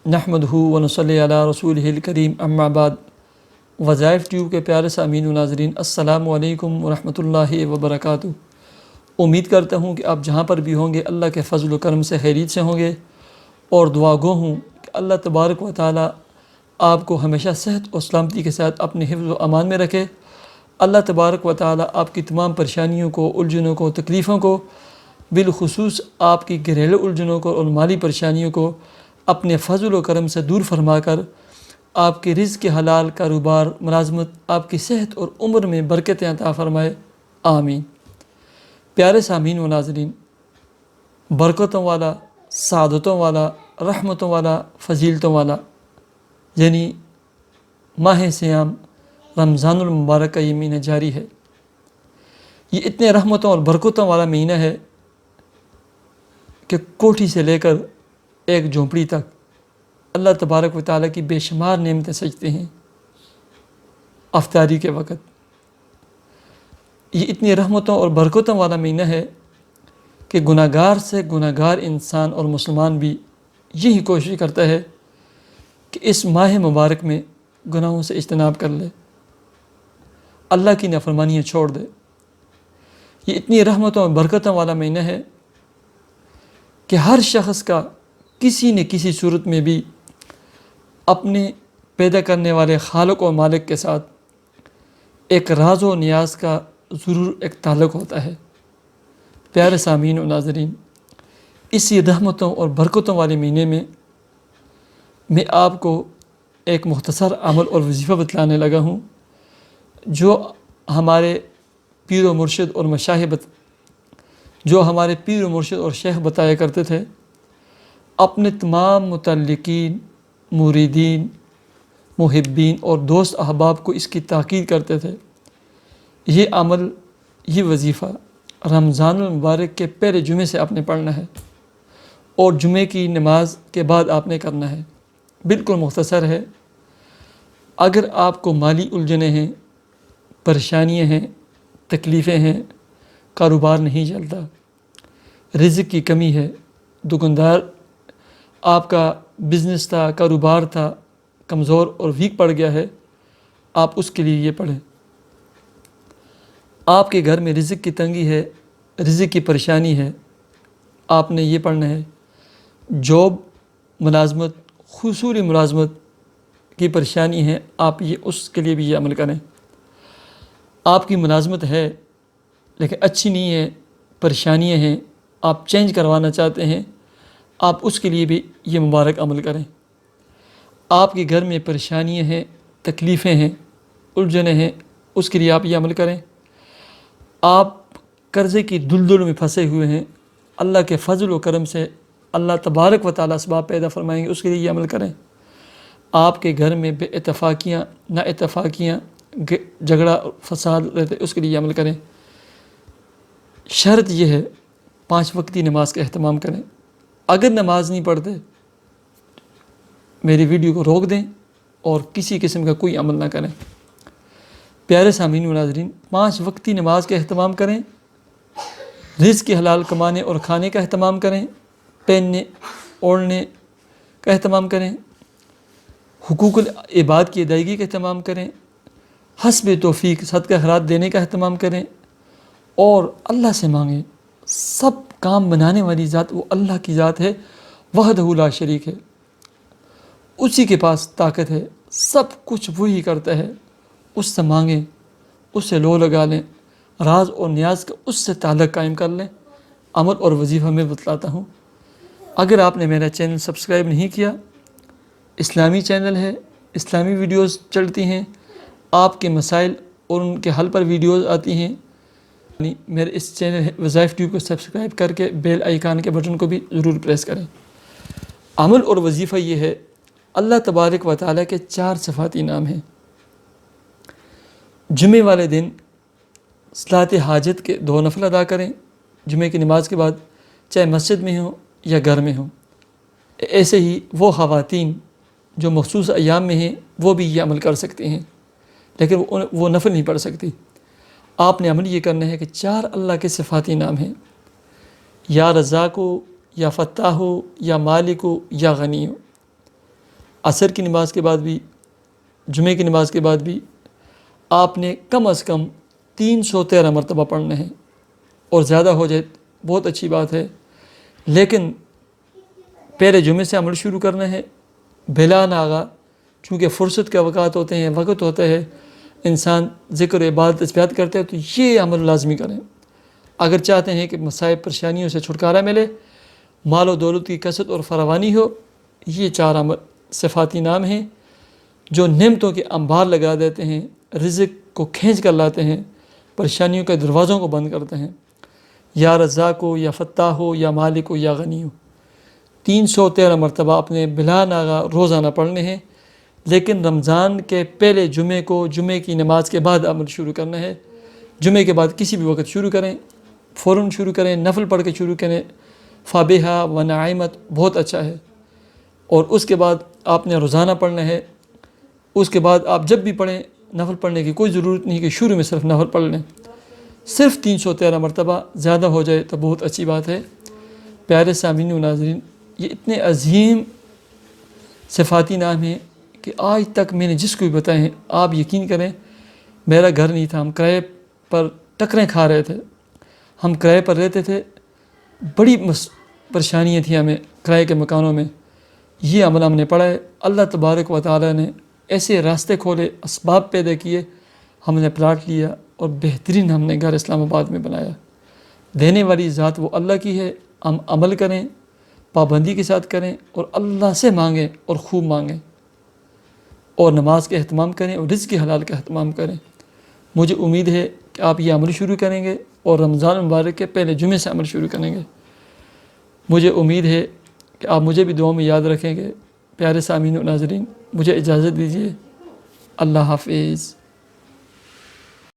نحمدہ و نصلی علی رسولہ الکریم اما بعد۔ وظائف ٹیوب کے پیارے سامعین و ناظرین، السلام علیکم ورحمۃ اللہ وبرکاتہ۔ امید کرتا ہوں کہ آپ جہاں پر بھی ہوں گے اللہ کے فضل و کرم سے خیریت سے ہوں گے، اور دعا گو ہوں کہ اللہ تبارک و تعالی آپ کو ہمیشہ صحت اور سلامتی کے ساتھ اپنے حفظ و امان میں رکھے۔ اللہ تبارک و تعالی آپ کی تمام پریشانیوں کو، الجھنوں کو، تکلیفوں کو، بالخصوص آپ کی گھریلو الجھنوں کو اور مالی پریشانیوں کو اپنے فضل و کرم سے دور فرما کر آپ کے رزق حلال، کاروبار، ملازمت، آپ کی صحت اور عمر میں برکتیں عطا فرمائے، آمین۔ پیارے سامعین و ناظرین، برکتوں والا، سعادتوں والا، رحمتوں والا، فضیلتوں والا یعنی ماہ سیام رمضان المبارک کا یہ مہینہ جاری ہے۔ یہ اتنے رحمتوں اور برکتوں والا مہینہ ہے کہ کوٹھی سے لے کر ایک جھونپڑی تک اللہ تبارک و تعالیٰ کی بے شمار نعمتیں سجتے ہیں افطاری کے وقت۔ یہ اتنی رحمتوں اور برکتوں والا مہینہ ہے کہ گناہ گار سے گناہ گار انسان اور مسلمان بھی یہی کوشش کرتا ہے کہ اس ماہ مبارک میں گناہوں سے اجتناب کر لے، اللہ کی نافرمانیاں چھوڑ دے۔ یہ اتنی رحمتوں اور برکتوں والا مہینہ ہے کہ ہر شخص کا کسی نہ کسی صورت میں بھی اپنے پیدا کرنے والے خالق و مالک کے ساتھ ایک راز و نیاز کا ضرور ایک تعلق ہوتا ہے۔ پیارے سامعین و ناظرین، اسی رحمتوں اور برکتوں والے مہینے میں آپ کو ایک مختصر عمل اور وظیفہ بتلانے لگا ہوں جو ہمارے پیر و مرشد اور شیخ بتایا کرتے تھے۔ اپنے تمام متعلقین، مریدین، محبین اور دوست احباب کو اس کی تاکید کرتے تھے۔ یہ عمل، یہ وظیفہ رمضان المبارک کے پہلے جمعے سے آپ نے پڑھنا ہے اور جمعے کی نماز کے بعد آپ نے کرنا ہے۔ بالکل مختصر ہے۔ اگر آپ کو مالی الجھنیں ہیں، پریشانیاں ہیں، تکلیفیں ہیں، کاروبار نہیں چلتا، رزق کی کمی ہے، دکاندار آپ کا بزنس تھا، کاروبار تھا، کمزور اور ویک پڑ گیا ہے، آپ اس کے لیے یہ پڑھیں۔ آپ کے گھر میں رزق کی تنگی ہے، رزق کی پریشانی ہے، آپ نے یہ پڑھنا ہے۔ جاب، ملازمت، خصوصی ملازمت کی پریشانی ہے، آپ اس کے لیے بھی یہ عمل کریں۔ آپ کی ملازمت ہے لیکن اچھی نہیں ہے، پریشانیاں ہیں، آپ چینج کروانا چاہتے ہیں، آپ اس کے لیے بھی یہ مبارک عمل کریں۔ آپ کے گھر میں پریشانیاں ہیں، تکلیفیں ہیں، الجھنیں ہیں، اس کے لیے آپ یہ عمل کریں۔ آپ قرضے کی دلدل میں پھنسے ہوئے ہیں، اللہ کے فضل و کرم سے اللہ تبارک و تعالیٰ اسباب پیدا فرمائیں گے، اس کے لیے یہ عمل کریں۔ آپ کے گھر میں بے اتفاقیاں، نا اتفاقیاں، جھگڑا، فساد رہتے، اس کے لیے یہ عمل کریں۔ شرط یہ ہے 5 وقتی نماز کا اہتمام کریں۔ اگر نماز نہیں پڑھتے، میری ویڈیو کو روک دیں اور کسی قسم کا کوئی عمل نہ کریں۔ پیارے سامعین و ناظرین، 5 وقتی نماز کا اہتمام کریں، رزق کی حلال کمانے اور کھانے کا اہتمام کریں، پہننے اوڑھنے کا اہتمام کریں، حقوق العباد کی ادائیگی کا اہتمام کریں، حسب توفیق صدقہ خیرات دینے کا اہتمام کریں، اور اللہ سے مانگیں۔ سب کام بنانے والی ذات وہ اللہ کی ذات ہے، وحدہ لا شریک ہے، اسی کے پاس طاقت ہے، سب کچھ وہی کرتا ہے۔ اس سے مانگیں، اس سے لو لگا لیں، راز اور نیاز کا اس سے تعلق قائم کر لیں۔ عمل اور وظیفہ میں بتلاتا ہوں۔ اگر آپ نے میرا چینل سبسکرائب نہیں کیا، اسلامی چینل ہے، اسلامی ویڈیوز چلتی ہیں، آپ کے مسائل اور ان کے حل پر ویڈیوز آتی ہیں، میرے اس چینل وظائف ٹیوب کو سبسکرائب کر کے بیل آئیکن کے بٹن کو بھی ضرور پریس کریں۔ عمل اور وظیفہ یہ ہے، اللہ تبارک و تعالیٰ کے 4 صفاتی نام ہیں۔ جمعے والے دن صلاۃ حاجت کے 2 نفل ادا کریں جمعے کی نماز کے بعد، چاہے مسجد میں ہوں یا گھر میں ہوں۔ ایسے ہی وہ خواتین جو مخصوص ایام میں ہیں وہ بھی یہ عمل کر سکتے ہیں، لیکن وہ نفل نہیں پڑھ سکتی۔ آپ نے عمل یہ کرنا ہے کہ 4 اللہ کے صفاتی نام ہیں، یا رزاق ہو، یا فتاح ہو، یا مالک ہو، یا غنی ہو۔ عصر کی نماز کے بعد بھی، جمعے کی نماز کے بعد بھی آپ نے کم از کم 313 مرتبہ پڑھنے ہیں، اور زیادہ ہو جائے بہت اچھی بات ہے، لیکن پہلے جمعے سے عمل شروع کرنا ہے بلا ناغہ، چونکہ فرصت کے اوقات ہوتے ہیں، وقت ہوتا ہے، انسان ذکر و عبادت اسبیات کرتے ہیں، تو یہ عمل لازمی کریں۔ اگر چاہتے ہیں کہ مصائب پریشانیوں سے چھٹکارا ملے، مال و دولت کی کثرت اور فراوانی ہو، یہ 4 عمل صفاتی نام ہیں جو نعمتوں کے انبار لگا دیتے ہیں، رزق کو کھینچ کر لاتے ہیں، پریشانیوں کے دروازوں کو بند کرتے ہیں۔ یا رزاق ہو، یا فتاح ہو، یا مالک ہو، یا غنی ہو، 313 مرتبہ اپنے بلا ناغہ روزانہ پڑھنے ہیں، لیکن رمضان کے پہلے جمعے کو جمعے کی نماز کے بعد عمل شروع کرنا ہے۔ جمعے کے بعد کسی بھی وقت شروع کریں، فوراً شروع کریں، نفل پڑھ کے شروع کریں، فابہا و نعیمت، بہت اچھا ہے۔ اور اس کے بعد آپ نے روزانہ پڑھنا ہے۔ اس کے بعد آپ جب بھی پڑھیں، نفل پڑھنے کی کوئی ضرورت نہیں کہ شروع میں صرف نفل پڑھ لیں، صرف 313 مرتبہ، زیادہ ہو جائے تو بہت اچھی بات ہے۔ پیارے سامعین و ناظرین، یہ اتنے عظیم صفاتی نام ہیں کہ آج تک میں نے جس کو بھی بتائے ہیں، آپ یقین کریں، میرا گھر نہیں تھا، ہم کرائے پر ٹکریں کھا رہے تھے، ہم کرائے پر رہتے تھے، بڑی پریشانیاں تھیں ہمیں کرائے کے مکانوں میں۔ یہ عمل ہم نے پڑھا ہے، اللہ تبارک و تعالیٰ نے ایسے راستے کھولے، اسباب پیدا کیے، ہم نے پلاٹ لیا اور بہترین ہم نے گھر اسلام آباد میں بنایا۔ دینے والی ذات وہ اللہ کی ہے، ہم عمل کریں، پابندی کے ساتھ کریں، اور اللہ سے مانگیں اور خوب مانگیں، اور نماز کا اہتمام کریں اور رزق حلال کا اہتمام کریں۔ مجھے امید ہے کہ آپ یہ عمل شروع کریں گے اور رمضان مبارک کے پہلے جمعے سے عمل شروع کریں گے۔ مجھے امید ہے کہ آپ مجھے بھی دعاؤں میں یاد رکھیں گے۔ پیارے سامعین و ناظرین، مجھے اجازت دیجیے، اللہ حافظ۔